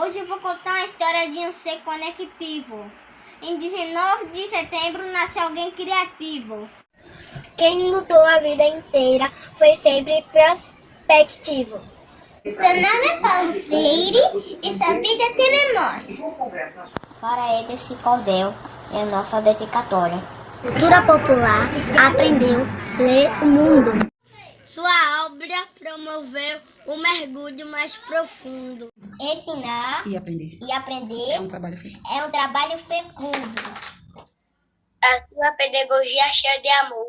Hoje eu vou contar uma história de um ser conectivo. Em 19 de setembro nasceu alguém criativo. Quem lutou a vida inteira foi sempre prospectivo. Seu nome é Paulo Freire e sua vida tem memória. Para ele, esse cordel é a nossa dedicatória. Cultura popular aprendeu a ler o mundo. Sua obra promoveu o mergulho mais profundo. Ensinar E aprender. É um trabalho fecundo. A sua pedagogia é cheia de amor.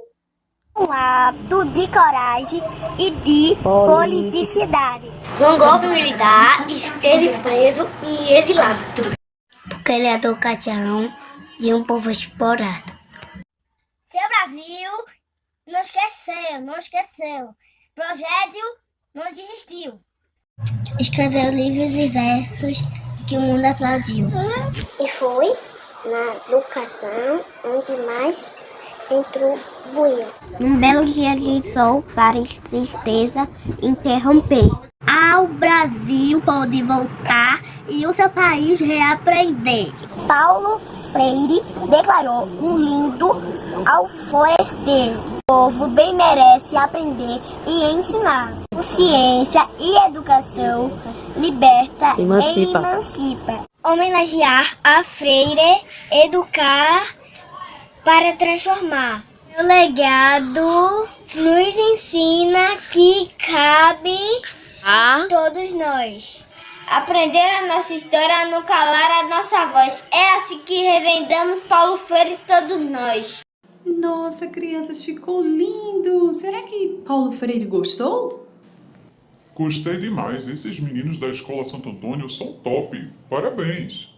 Um ato de coragem e de politicidade. Um golpe militar esteve preso e exilado. Porque ele é a educação de um povo explorado. Seu Brasil não esqueceu. Projétil não desistiu. Escreveu livros e versos que o mundo aplaudiu. E foi na educação onde mais contribuiu. Um belo dia de sol para tristeza interromper. Ao Brasil pode voltar e o seu país reaprender. Paulo Freire declarou um lindo alvorecer. O povo bem merece aprender e ensinar. Ciência e educação liberta e emancipa. Homenagear a Freire, educar para transformar. O legado nos ensina que cabe a todos nós. Aprender a nossa história, não calar a nossa voz. É assim que revendamos Paulo Freire todos nós. Nossa, crianças, ficou lindo! Será que Paulo Freire gostou? Gostei demais. Esses meninos da Escola Santo Antônio são top. Parabéns!